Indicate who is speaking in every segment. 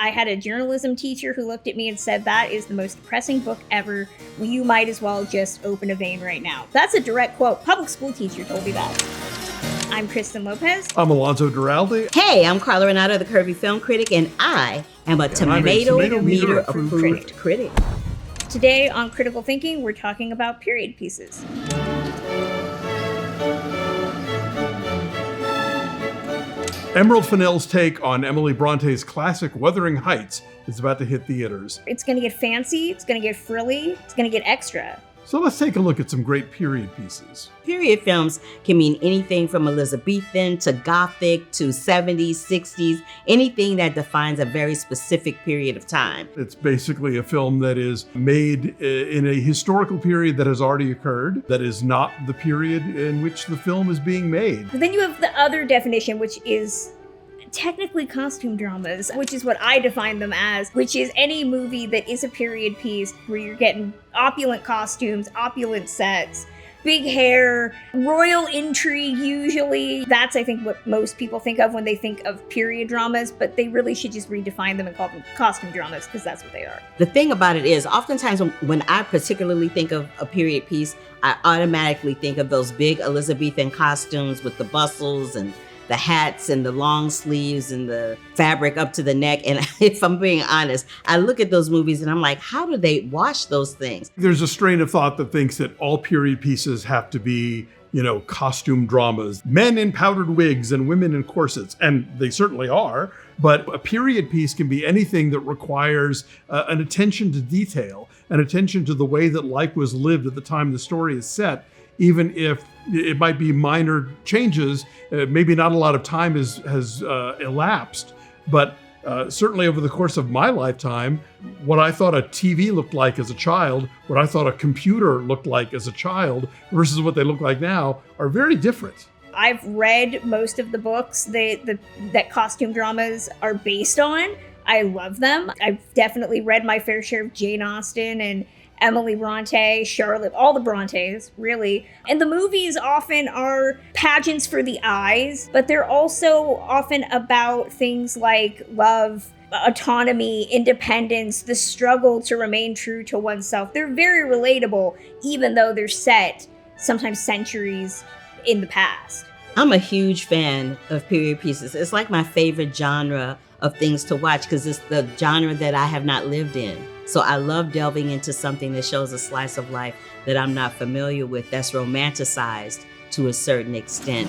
Speaker 1: I had a journalism teacher who looked at me and said, that is the most depressing book ever. You might as well just open a vein right now. That's a direct quote. Public school teacher told me that. I'm Kristen Lopez.
Speaker 2: I'm Alonso Duralde.
Speaker 3: Hey, I'm Carla Renata, the Curvy Film Critic, and I am a Tomatometer-approved critic.
Speaker 1: Today on Critical Thinking, we're talking about period pieces.
Speaker 2: Emerald Fennel's take on Emily Bronte's classic Wuthering Heights is about to hit theaters.
Speaker 1: It's going to get fancy, it's going to get frilly, it's going to get extra.
Speaker 2: So let's take a look at some great period pieces.
Speaker 3: Period films can mean anything from Elizabethan to Gothic to 70s, 60s, anything that defines a very specific period of time.
Speaker 2: It's basically a film that is made in a historical period that has already occurred, that is not the period in which the film is being made.
Speaker 1: But then you have the other definition, which is technically costume dramas, which is what I define them as, which is any movie that is a period piece where you're getting opulent costumes, opulent sets, big hair, royal intrigue usually. That's, I think, what most people think of when they think of period dramas, but they really should just redefine them and call them costume dramas because that's what they are.
Speaker 3: The thing about it is, oftentimes when I particularly think of a period piece, I automatically think of those big Elizabethan costumes with the bustles and the hats and the long sleeves and the fabric up to the neck. And if I'm being honest, I look at those movies and I'm like, how do they wash those things?
Speaker 2: There's a strain of thought that thinks that all period pieces have to be, costume dramas, men in powdered wigs and women in corsets, and they certainly are. But a period piece can be anything that requires an attention to detail, an attention to the way that life was lived at the time the story is set, even if it might be minor changes. Maybe not a lot of time has elapsed, but certainly over the course of my lifetime, what I thought a TV looked like as a child, what I thought a computer looked like as a child versus what they look like now are very different.
Speaker 1: I've read most of the books that costume dramas are based on. I love them. I've definitely read my fair share of Jane Austen and Emily Bronte, Charlotte, all the Brontes, really. And the movies often are pageants for the eyes, but they're also often about things like love, autonomy, independence, the struggle to remain true to oneself. They're very relatable, even though they're set sometimes centuries in the past.
Speaker 3: I'm a huge fan of period pieces. It's like my favorite genre of things to watch because it's the genre that I have not lived in. So I love delving into something that shows a slice of life that I'm not familiar with, that's romanticized to a certain extent.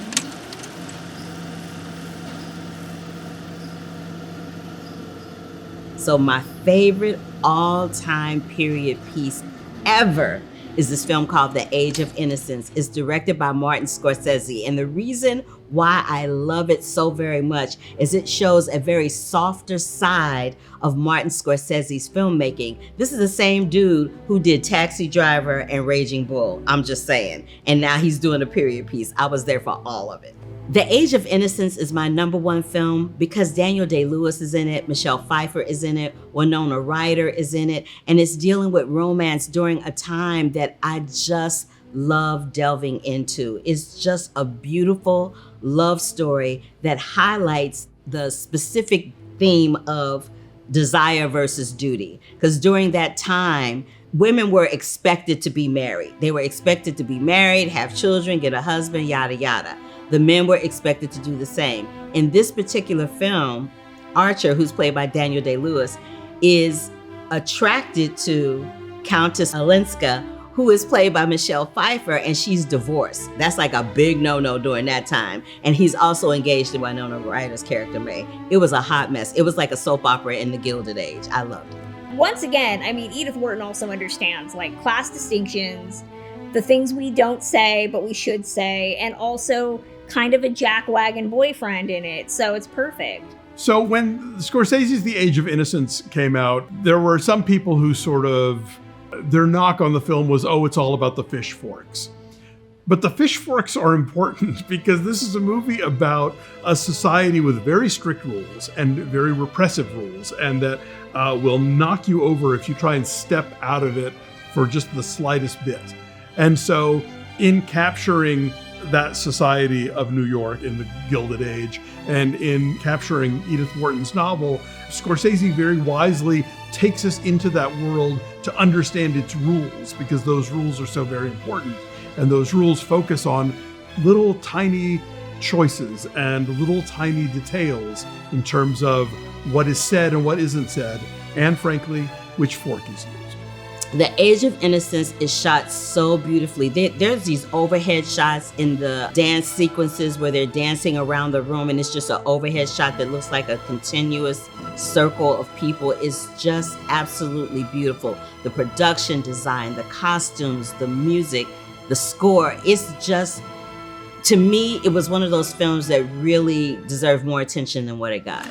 Speaker 3: So my favorite all-time period piece ever is this film called The Age of Innocence. It's directed by Martin Scorsese. And the reason why I love it so very much is it shows a very softer side of Martin Scorsese's filmmaking. This is the same dude who did Taxi Driver and Raging Bull, I'm just saying. And now he's doing a period piece. I was there for all of it. The Age of Innocence is my #1 film because Daniel Day-Lewis is in it, Michelle Pfeiffer is in it, Winona Ryder is in it, and it's dealing with romance during a time that I just love delving into. It's just a beautiful love story that highlights the specific theme of desire versus duty. Because during that time, women were expected to be married. They were expected to be married, have children, get a husband, yada, yada. The men were expected to do the same. In this particular film, Archer, who's played by Daniel Day-Lewis, is attracted to Countess Olenska, who is played by Michelle Pfeiffer, and she's divorced. That's like a big no-no during that time. And he's also engaged to Winona Ryder's character, May. It was a hot mess. It was like a soap opera in the Gilded Age. I loved it.
Speaker 1: Once again, Edith Wharton also understands class distinctions, the things we don't say, but we should say, and also kind of a jackwagon boyfriend in it. So it's perfect.
Speaker 2: So when Scorsese's The Age of Innocence came out, there were some people who their knock on the film was, it's all about the fish forks. But the fish forks are important because this is a movie about a society with very strict rules and very repressive rules, and that will knock you over if you try and step out of it for just the slightest bit. And so in capturing that society of New York in the Gilded Age. And in capturing Edith Wharton's novel, Scorsese very wisely takes us into that world to understand its rules, because those rules are so very important. And those rules focus on little tiny choices and little tiny details in terms of what is said and what isn't said, and frankly, which fork is used.
Speaker 3: The Age of Innocence is shot so beautifully. There's these overhead shots in the dance sequences where they're dancing around the room, and it's just an overhead shot that looks like a continuous circle of people. It's just absolutely beautiful. The production design, the costumes, the music, the score, it's just, to me, it was one of those films that really deserved more attention than what it got.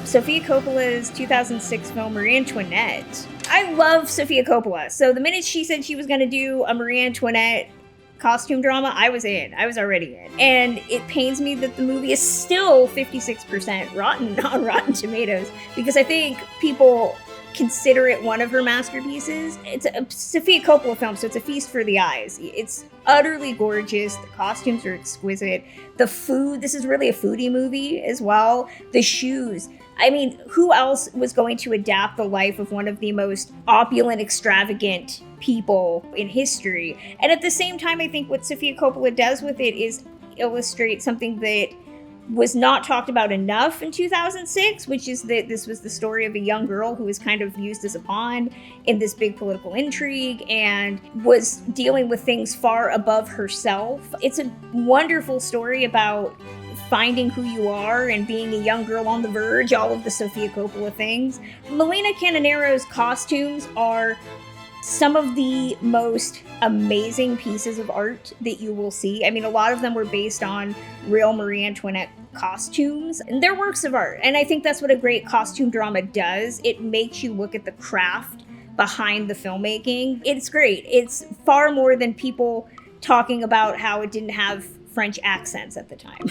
Speaker 1: Sofia Coppola's 2006 film Marie Antoinette. I love Sofia Coppola. So the minute she said she was going to do a Marie Antoinette costume drama, I was in. I was already in. And it pains me that the movie is still 56% rotten on Rotten Tomatoes, because I think people consider it one of her masterpieces. It's a Sofia Coppola film, so it's a feast for the eyes. It's utterly gorgeous. The costumes are exquisite. The food, this is really a foodie movie as well. The shoes. I mean, who else was going to adapt the life of one of the most opulent, extravagant people in history? And at the same time, I think what Sofia Coppola does with it is illustrate something that was not talked about enough in 2006, which is that this was the story of a young girl who was kind of used as a pawn in this big political intrigue and was dealing with things far above herself. It's a wonderful story about finding who you are and being a young girl on the verge, all of the Sofia Coppola things. Melina Cannonero's costumes are some of the most amazing pieces of art that you will see. I mean, a lot of them were based on real Marie Antoinette costumes, and they're works of art. And I think that's what a great costume drama does. It makes you look at the craft behind the filmmaking. It's great. It's far more than people talking about how it didn't have French accents at the time.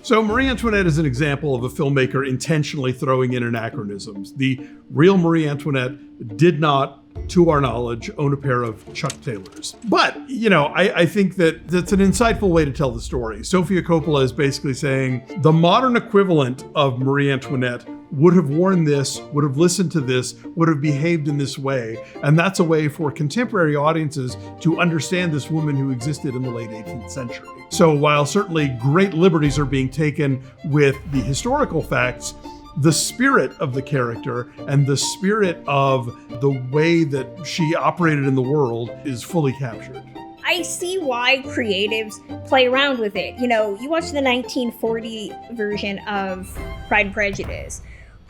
Speaker 2: So Marie Antoinette is an example of a filmmaker intentionally throwing in anachronisms. The real Marie Antoinette did not, to our knowledge, own a pair of Chuck Taylors. But, I think that that's an insightful way to tell the story. Sofia Coppola is basically saying the modern equivalent of Marie Antoinette would have worn this, would have listened to this, would have behaved in this way. And that's a way for contemporary audiences to understand this woman who existed in the late 18th century. So while certainly great liberties are being taken with the historical facts, the spirit of the character and the spirit of the way that she operated in the world is fully captured.
Speaker 1: I see why creatives play around with it. You watch the 1940 version of Pride and Prejudice.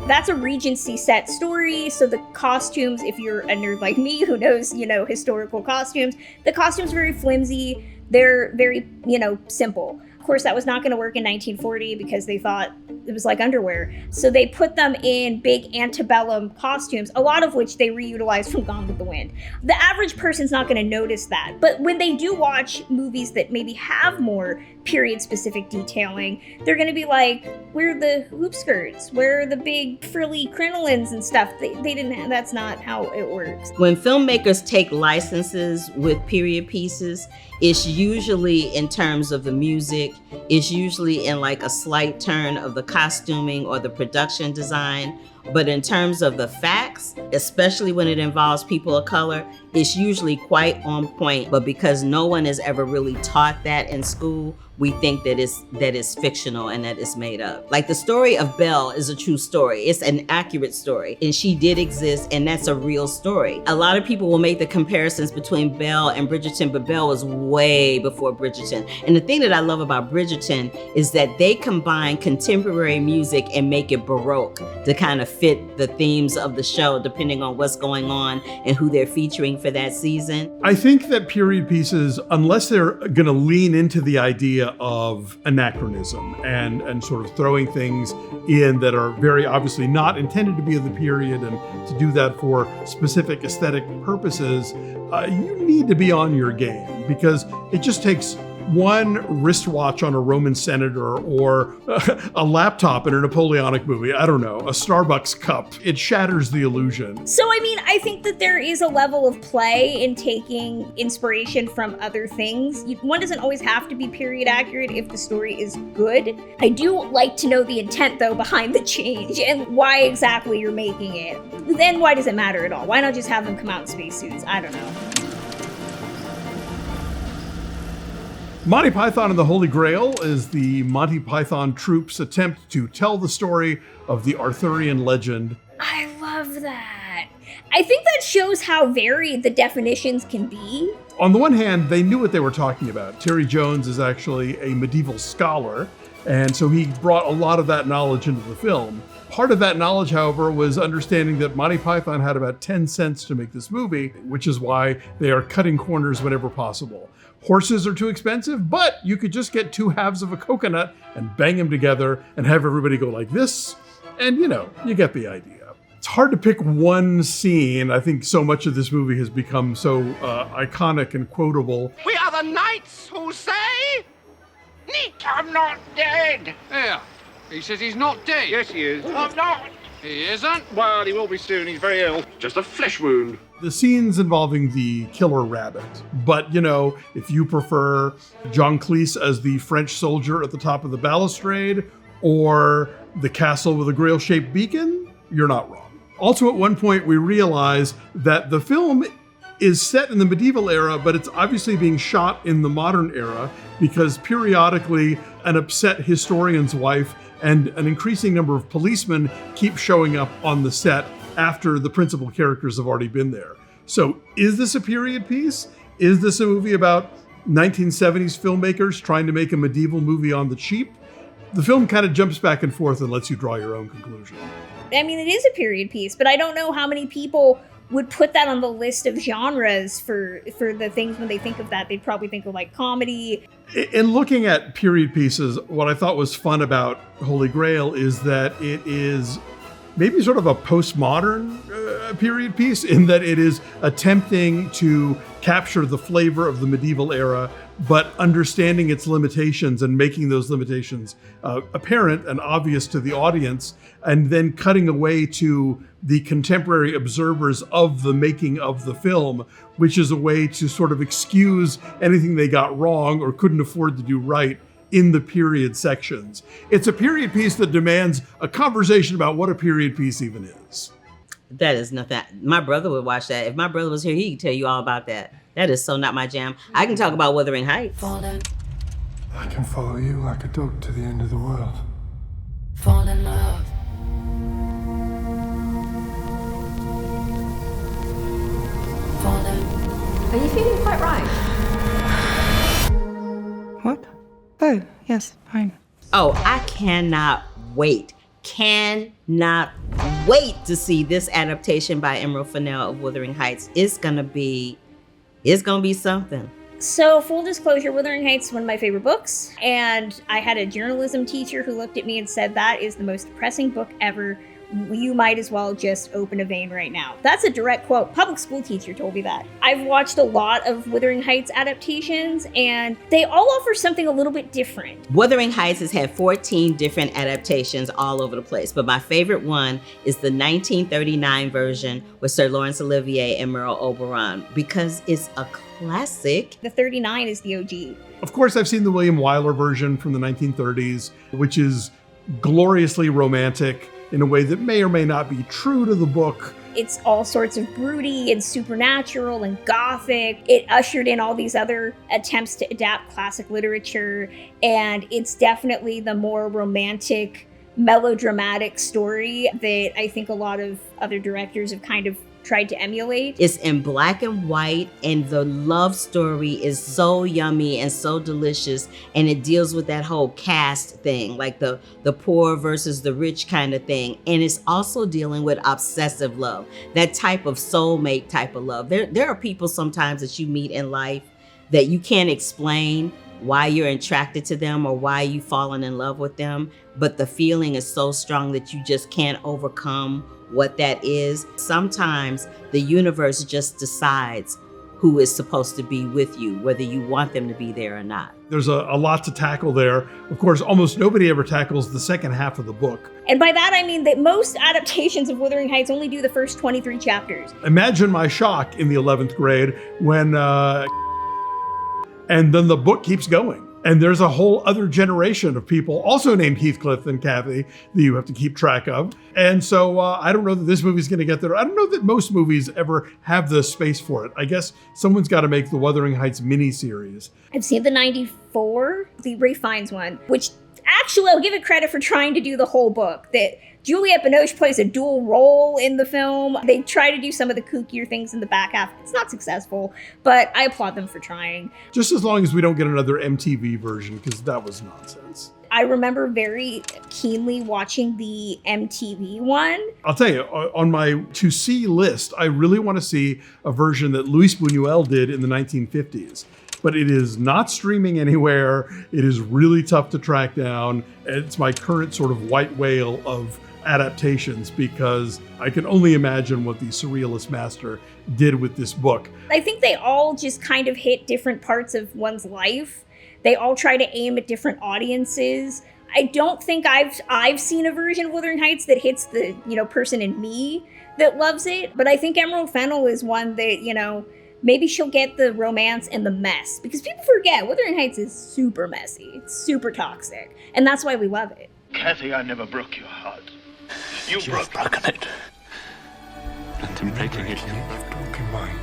Speaker 1: That's a Regency set story, so the costumes, if you're a nerd like me who knows, historical costumes, the costumes are very flimsy. They're very, simple. Of course, that was not going to work in 1940 because they thought it was like underwear. So they put them in big antebellum costumes, a lot of which they reutilized from Gone with the Wind. The average person's not going to notice that. But when they do watch movies that maybe have more period-specific detailing, they're going to be like, where are the hoop skirts? Where are the big frilly crinolines and stuff? They didn't have, that's not how it works.
Speaker 3: When filmmakers take licenses with period pieces, it's usually in terms of the music, it's usually in like a slight turn of the costuming or the production design. But in terms of the facts, especially when it involves people of color, it's usually quite on point. But because no one has ever really taught that in school, we think that it's fictional and that it's made up. Like the story of Belle is a true story. It's an accurate story. And she did exist, and that's a real story. A lot of people will make the comparisons between Belle and Bridgerton, but Belle was way before Bridgerton. And the thing that I love about Bridgerton is that they combine contemporary music and make it Baroque to kind of fit the themes of the show, depending on what's going on and who they're featuring for that season.
Speaker 2: I think that period pieces, unless they're going to lean into the idea of anachronism and sort of throwing things in that are very obviously not intended to be of the period, and to do that for specific aesthetic purposes, you need to be on your game, because it just takes one wristwatch on a Roman senator or a laptop in a Napoleonic movie. I don't know, a Starbucks cup. It shatters the illusion.
Speaker 1: So, I mean, I think that there is a level of play in taking inspiration from other things. One doesn't always have to be period accurate if the story is good. I do like to know the intent, though, behind the change and why exactly you're making it. Then why does it matter at all? Why not just have them come out in spacesuits? I don't know.
Speaker 2: Monty Python and the Holy Grail is the Monty Python troupe's attempt to tell the story of the Arthurian legend.
Speaker 1: I love that. I think that shows how varied the definitions can be.
Speaker 2: On the one hand, they knew what they were talking about. Terry Jones is actually a medieval scholar, and so he brought a lot of that knowledge into the film. Part of that knowledge, however, was understanding that Monty Python had about 10 cents to make this movie, which is why they are cutting corners whenever possible. Horses are too expensive, but you could just get two halves of a coconut and bang them together and have everybody go like this. And, you get the idea. It's hard to pick one scene. I think so much of this movie has become so iconic and quotable.
Speaker 4: We are the knights who say, Nick, I'm not dead.
Speaker 5: Yeah, he says he's not dead.
Speaker 4: Yes, he is. I'm not.
Speaker 5: He isn't.
Speaker 4: Well, he will be soon. He's very ill. Just a flesh wound.
Speaker 2: The scenes involving the killer rabbit. But, if you prefer John Cleese as the French soldier at the top of the balustrade or the castle with a grail-shaped beacon, you're not wrong. Also, at one point, we realize that the film is set in the medieval era, but it's obviously being shot in the modern era because periodically an upset historian's wife and an increasing number of policemen keep showing up on the set after the principal characters have already been there. So is this a period piece? Is this a movie about 1970s filmmakers trying to make a medieval movie on the cheap? The film kind of jumps back and forth and lets you draw your own conclusion.
Speaker 1: I mean, it is a period piece, but I don't know how many people would put that on the list of genres for the things when they think of that. They'd probably think of like comedy.
Speaker 2: In looking at period pieces, what I thought was fun about Holy Grail is that it is maybe sort of a postmodern period piece in that it is attempting to capture the flavor of the medieval era, but understanding its limitations and making those limitations apparent and obvious to the audience, and then cutting away to the contemporary observers of the making of the film, which is a way to sort of excuse anything they got wrong or couldn't afford to do right in the period sections. It's a period piece that demands a conversation about what a period piece even is.
Speaker 3: That is nothing. My brother would watch that. If my brother was here, he could tell you all about that. That is so not my jam. I can talk about Wuthering Heights.
Speaker 6: I can follow you like a dog to the end of the world.
Speaker 7: Fall in love. Fall in.
Speaker 8: Are you feeling quite right?
Speaker 9: What? Oh, yes, fine.
Speaker 3: Oh, I cannot wait. Cannot wait to see this adaptation by Emerald Fennel of Wuthering Heights. It's gonna be something.
Speaker 1: So, full disclosure, Wuthering Heights is one of my favorite books, and I had a journalism teacher who looked at me and said, that is the most depressing book ever. You might as well just open a vein right now. That's a direct quote. Public school teacher told me that. I've watched a lot of Wuthering Heights adaptations, and they all offer something a little bit different.
Speaker 3: Wuthering Heights has had 14 different adaptations all over the place, but my favorite one is the 1939 version with Sir Laurence Olivier and Merle Oberon, because it's a classic.
Speaker 1: The 39 is the OG.
Speaker 2: Of course, I've seen the William Wyler version from the 1930s, which is gloriously romantic in a way that may or may not be true to the book.
Speaker 1: It's all sorts of broody and supernatural and gothic. It ushered in all these other attempts to adapt classic literature, and it's definitely the more romantic, melodramatic story that I think a lot of other directors have kind of tried to emulate.
Speaker 3: It's in black and white, and the love story is so yummy and so delicious, and it deals with that whole caste thing, like the poor versus the rich kind of thing. And it's also dealing with obsessive love, that type of soulmate type of love. There are people sometimes that you meet in life that you can't explain why you're attracted to them or why you've fallen in love with them, but the feeling is so strong that you just can't overcome what that is. Sometimes the universe just decides who is supposed to be with you, whether you want them to be there or not.
Speaker 2: There's a lot to tackle there. Of course, almost nobody ever tackles the second half of the book.
Speaker 1: And by that, I mean that most adaptations of Wuthering Heights only do the first 23 chapters.
Speaker 2: Imagine my shock in the 11th grade when, and then the book keeps going. And there's a whole other generation of people also named Heathcliff and Kathy that you have to keep track of. And so I don't know that this movie's going to get there. I don't know that most movies ever have the space for it. I guess someone's got to make the Wuthering Heights miniseries.
Speaker 1: I've seen the 94, the Ray Fiennes one, which actually I'll give it credit for trying to do the whole book. That Juliette Binoche plays a dual role in the film. They try to do some of the kookier things in the back half. It's not successful, but I applaud them for trying.
Speaker 2: Just as long as we don't get another MTV version, because that was nonsense.
Speaker 1: I remember very keenly watching the MTV one.
Speaker 2: I'll tell you, on my to see list, I really want to see a version that Luis Buñuel did in the 1950s. But it is not streaming anywhere. It is really tough to track down. It's my current sort of white whale of adaptations because I can only imagine what the Surrealist master did with this book.
Speaker 1: I think they all just kind of hit different parts of one's life. They all try to aim at different audiences. I don't think I've seen a version of Wuthering Heights that hits the, person in me that loves it. But I think Emerald Fennel is one that, maybe she'll get the romance and the mess. Because people forget, Wuthering Heights is super messy. It's super toxic. And that's why we love it.
Speaker 4: Kathy, I never broke your heart.
Speaker 10: You've broken it. And in breaking it,
Speaker 6: I've broken mine.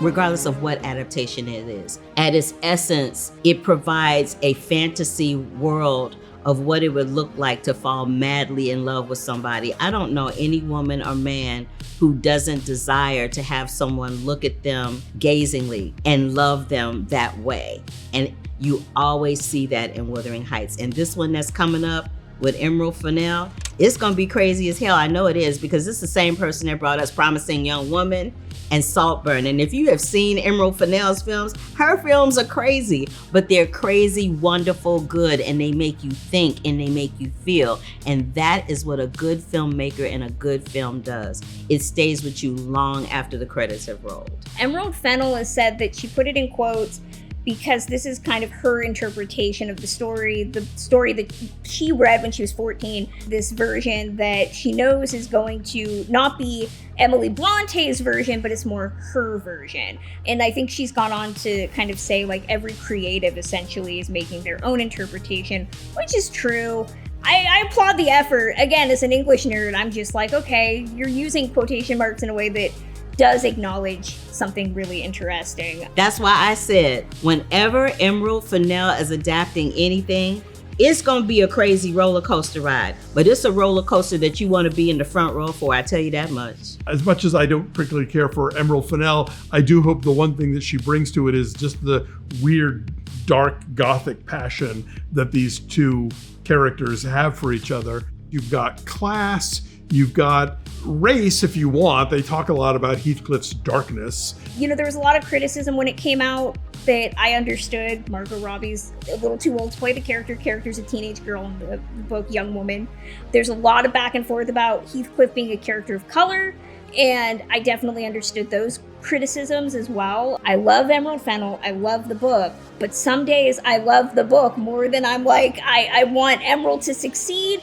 Speaker 3: Regardless of what adaptation it is, at its essence, it provides a fantasy world of what it would look like to fall madly in love with somebody. I don't know any woman or man who doesn't desire to have someone look at them gazingly and love them that way. And you always see that in Wuthering Heights. And this one that's coming up with Emerald Fennel, it's gonna be crazy as hell. I know it is, because it's the same person that brought us Promising Young Woman and Saltburn. And if you have seen Emerald Fennel's films, her films are crazy, but they're crazy, wonderful, good, and they make you think and they make you feel. And that is what a good filmmaker and a good film does. It stays with you long after the credits have rolled.
Speaker 1: Emerald Fennel has said that she put it in quotes because this is kind of her interpretation of the story that she read when she was 14, this version that she knows is going to not be Emily Bronte's version, but it's more her version. And I think she's gone on to kind of say like every creative essentially is making their own interpretation, which is true. I applaud the effort. Again, as an English nerd, I'm just like, okay, you're using quotation marks in a way that does acknowledge something really interesting.
Speaker 3: That's why I said, whenever Emerald Fennel is adapting anything, it's gonna be a crazy roller coaster ride. But it's a roller coaster that you wanna be in the front row for, I tell you that much.
Speaker 2: As much as I don't particularly care for Emerald Fennel, I do hope the one thing that she brings to it is just the weird, dark, gothic passion that these two characters have for each other. You've got class, you've got race if you want. They talk a lot about Heathcliff's darkness.
Speaker 1: There was a lot of criticism when it came out that I understood. Margot Robbie's a little too old to play the character. Character's a teenage girl in the book, young woman. There's a lot of back and forth about Heathcliff being a character of color, and I definitely understood those criticisms as well. I love Emerald Fennel. I love the book, but some days I love the book more than I'm like, I want Emerald to succeed,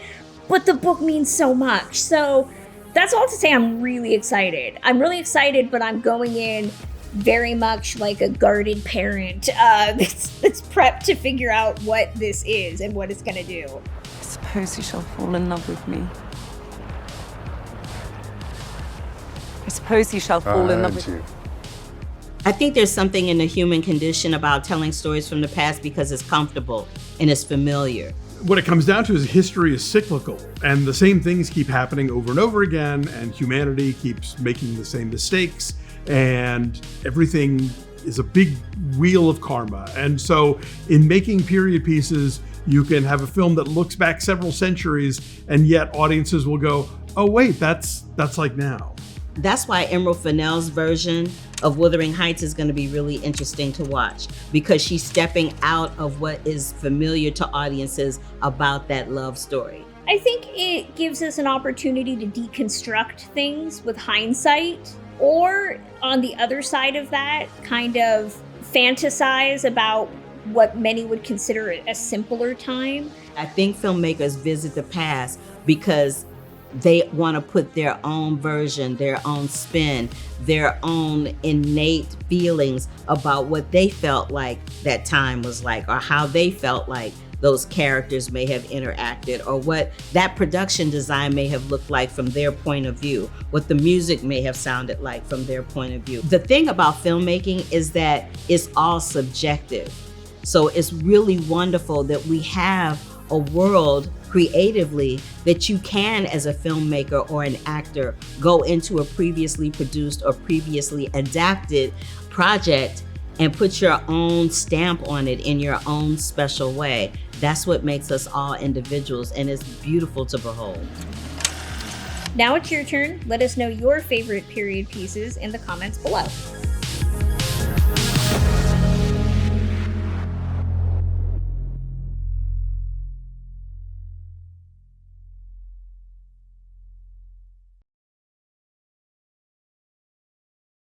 Speaker 1: but the book means so much. So that's all to say I'm really excited. I'm really excited, but I'm going in very much like a guarded parent that's prepped to figure out what this is and what it's gonna do.
Speaker 9: I suppose you shall fall in love with me. I suppose you shall fall in love with you.
Speaker 3: I think there's something in the human condition about telling stories from the past because it's comfortable and it's familiar.
Speaker 2: What it comes down to is history is cyclical, and the same things keep happening over and over again, and humanity keeps making the same mistakes, and everything is a big wheel of karma. And so in making period pieces, you can have a film that looks back several centuries, and yet audiences will go, oh wait, that's like now.
Speaker 3: That's why Emerald Fennel's version of Wuthering Heights is going to be really interesting to watch, because she's stepping out of what is familiar to audiences about that love story.
Speaker 1: I think it gives us an opportunity to deconstruct things with hindsight or on the other side of that, kind of fantasize about what many would consider a simpler time.
Speaker 3: I think filmmakers visit the past because they want to put their own version, their own spin, their own innate feelings about what they felt like that time was like, or how they felt like those characters may have interacted, or what that production design may have looked like from their point of view, what the music may have sounded like from their point of view. The thing about filmmaking is that it's all subjective. So it's really wonderful that we have a world creatively that you can, as a filmmaker or an actor, go into a previously produced or previously adapted project and put your own stamp on it in your own special way. That's what makes us all individuals, and it's beautiful to behold.
Speaker 1: Now it's your turn. Let us know your favorite period pieces in the comments below.